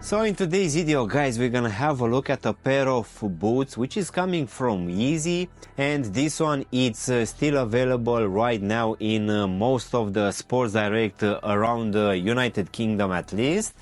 So in today's video, guys, we're gonna have a look at a pair of boots which is coming from Yeezy, and this one it's still available right now in most of the Sports Direct around the United Kingdom at least.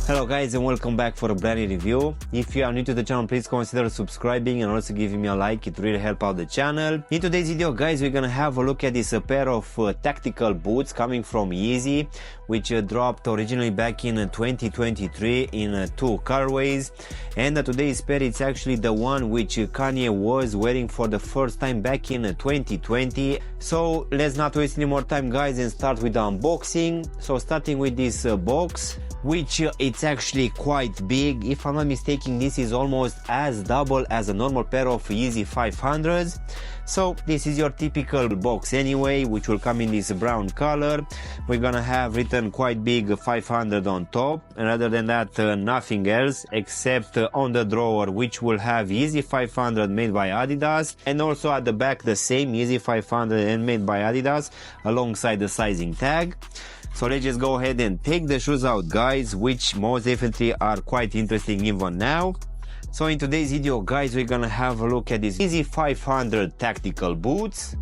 Hello guys, and welcome back for a brand new review. If you are new to the channel, please consider subscribing and also giving me a like. It really helps out the channel. In today's video, guys, we're gonna have a look at this pair of tactical boots coming from Yeezy, which dropped originally back in 2023 in two colorways, and today's pair it's actually the one which Kanye was wearing for the first time back in 2020. So let's not waste any more time, guys, and start with the unboxing. So starting with this box, which it's actually quite big. If I'm not mistaken, this is almost as double as a normal pair of Yeezy 500s. So this is your typical box anyway, which will come in this brown color. We're gonna have written quite big 500 on top, and other than that nothing else except on the drawer, which will have Yeezy 500 made by Adidas, and also at the back the same Yeezy 500 and made by Adidas alongside the sizing tag. So let's just go ahead and take the shoes out, guys, which most definitely are quite interesting even now. So in today's video, guys, we're gonna have a look at these Yeezy 500 tactical boots.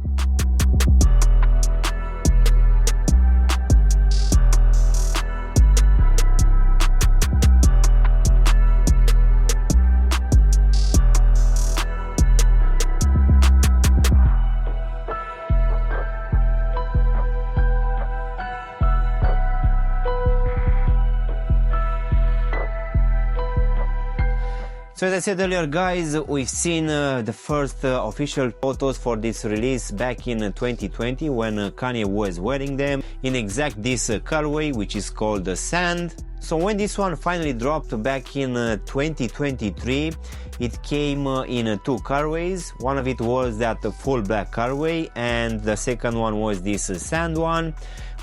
So as I said earlier, guys, we've seen the first official photos for this release back in 2020 when Kanye was wearing them in exact this colorway, which is called the Sand. So when this one finally dropped back in 2023, it came in two colorways. One of it was that full black colorway, and the second one was this sand one,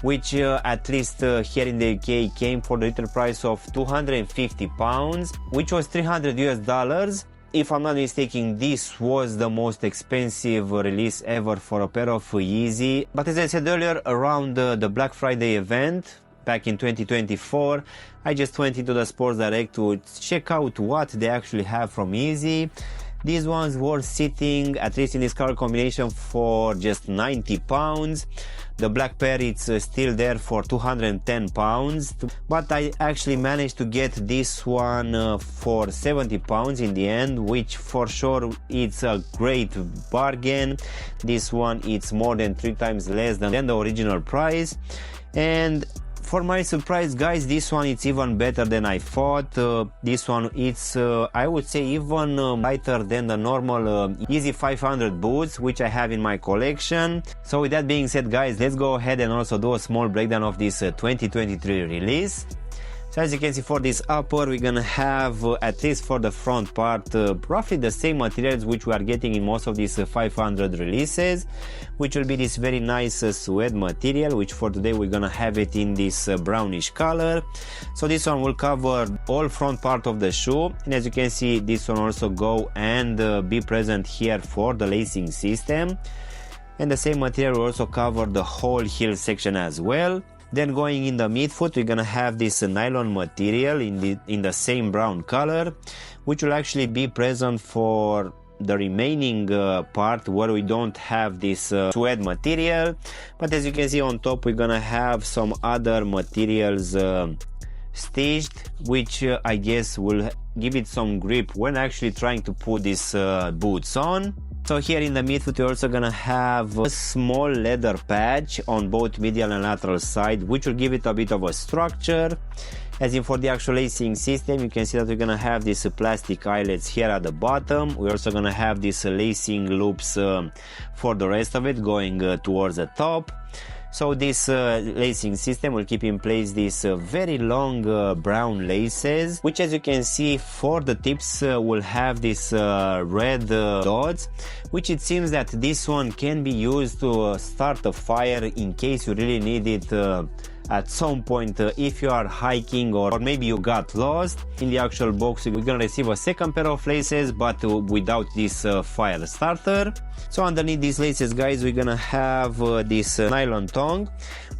which at least here in the UK came for the retail price of £250, which was $300 US. If I'm not mistaken, this was the most expensive release ever for a pair of Yeezy. But as I said earlier, around the Black Friday event back in 2024, I just went into the Sports Direct to check out what they actually have from Yeezy. These ones were sitting, at least in this color combination, for just £90. The black pair, it's still there for £210, but I actually managed to get this one for £70 in the end, which for sure it's a great bargain. This one it's more than 3 times less than the original price, and for my surprise, guys, this one it's even better than I thought. This one it's I would say even lighter than the normal Yeezy 500 boots which I have in my collection. So with that being said, guys, let's go ahead and also do a small breakdown of this 2023 release. So as you can see, for this upper, we're gonna have, at least for the front part, roughly the same materials which we are getting in most of these 500 releases, which will be this very nice suede material, which for today we're gonna have it in this brownish color. So this one will cover all front part of the shoe, and as you can see, this one also go and be present here for the lacing system, and the same material will also cover the whole heel section as well. Then going in the midfoot, we're gonna have this nylon material in the same brown color, which will actually be present for the remaining part where we don't have this suede material. But as you can see on top, we're gonna have some other materials stitched, which I guess will give it some grip when actually trying to put these boots on. So here in the midfoot, you're also gonna have a small leather patch on both medial and lateral side, which will give it a bit of a structure. As in for the actual lacing system, you can see that we're gonna have these plastic eyelets here at the bottom. We're also gonna have these lacing loops for the rest of it going towards the top. So this lacing system will keep in place these very long brown laces, which as you can see for the tips will have this red dots, which it seems that this one can be used to start a fire in case you really need it at some point if you are hiking or maybe you got lost. In the actual box we're gonna receive a second pair of laces, but without this fire starter. So underneath these laces, guys, we're gonna have this nylon tongue,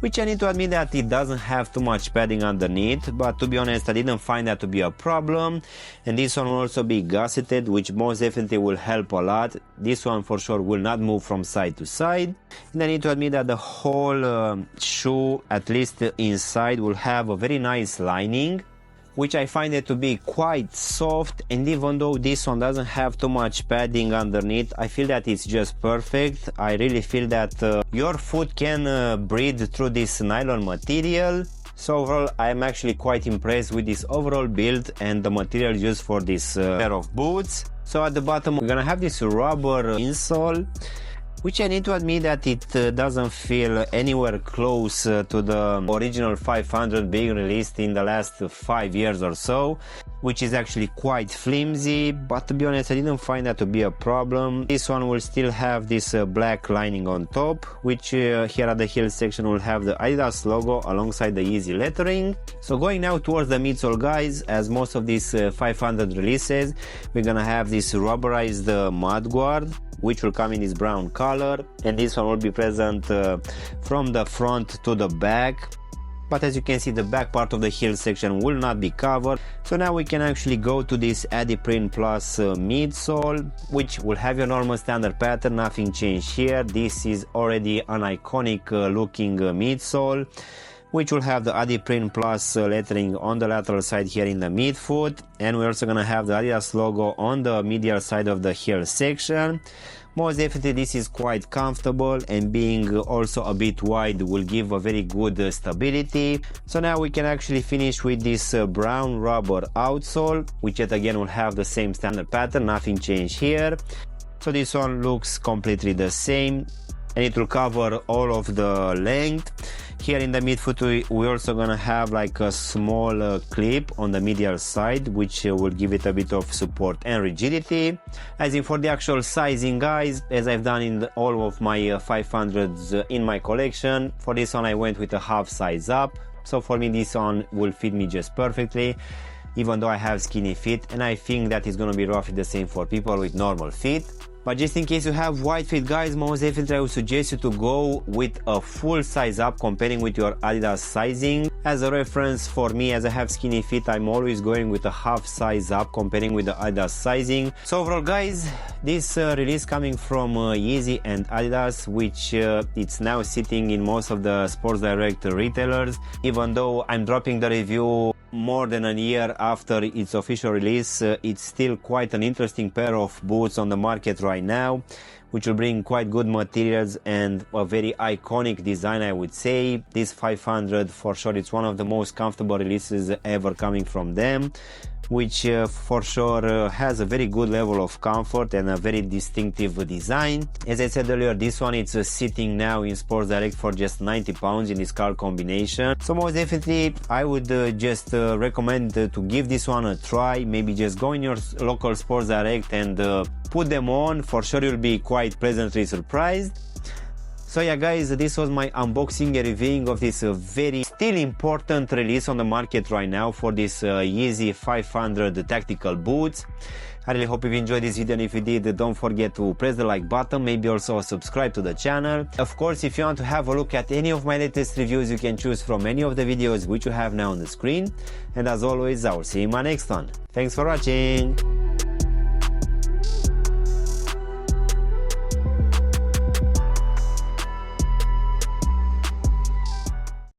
which I need to admit that it doesn't have too much padding underneath, but to be honest I didn't find that to be a problem. And this one will also be gusseted, which most definitely will help a lot. This one for sure will not move from side to side. And I need to admit that the whole shoe, at least inside, will have a very nice lining, which I find it to be quite soft. And even though this one doesn't have too much padding underneath, I feel that it's just perfect. I really feel that your foot can breathe through this nylon material. So overall I'm actually quite impressed with this overall build and the material used for this pair of boots. So at the bottom we're gonna have this rubber insole, which I need to admit that it doesn't feel anywhere close to the original 500 being released in the last 5 years or so, which is actually quite flimsy, but to be honest I didn't find that to be a problem. This one will still have this black lining on top, which here at the heel section will have the Adidas logo alongside the Yeezy lettering. So going now towards the midsole, guys, as most of these 500 releases, we're gonna have this rubberized mud guard, which will come in this brown color, and this one will be present from the front to the back. But as you can see, the back part of the heel section will not be covered. So now we can actually go to this Adiprint Plus midsole, which will have your normal standard pattern, nothing changed here. This is already an iconic looking midsole, which will have the Adiprint Plus lettering on the lateral side here in the midfoot, and we're also gonna have the Adidas logo on the medial side of the heel section. Most definitely this is quite comfortable, and being also a bit wide will give a very good stability. So now we can actually finish with this brown rubber outsole, which yet again will have the same standard pattern, nothing changed here. So this one looks completely the same, and it will cover all of the length. Here in the midfoot we're also gonna have like a small clip on the medial side, which will give it a bit of support and rigidity. As in for the actual sizing, guys, as I've done in all of my 500s in my collection, for this one I went with a half size up. So for me this one will fit me just perfectly, even though I have skinny feet, and I think that is gonna be roughly the same for people with normal feet. But just in case you have wide feet, guys, most definitely I would suggest you to go with a full size up comparing with your Adidas sizing. As a reference for me, as I have skinny feet, I'm always going with a half size up comparing with the Adidas sizing. So overall, guys, this release coming from Yeezy and Adidas, which it's now sitting in most of the Sports Direct retailers. Even though I'm dropping the review more than a year after its official release, it's still quite an interesting pair of boots on the market right now, which will bring quite good materials and a very iconic design, I would say. This 500 for sure, it's one of the most comfortable releases ever coming from them, which for sure has a very good level of comfort and a very distinctive design. As I said earlier, this one is sitting now in Sports Direct for just £90 in this color combination. So most definitely I would just recommend to give this one a try. Maybe just go in your local Sports Direct and put them on. For sure you'll be quite pleasantly surprised. So yeah, guys, this was my unboxing and reviewing of this very still important release on the market right now for this Yeezy 500 tactical boots. I really hope you enjoyed this video, and if you did, don't forget to press the like button, maybe also subscribe to the channel. Of course, if you want to have a look at any of my latest reviews, you can choose from any of the videos which you have now on the screen. And as always, I will see you in my next one. Thanks for watching!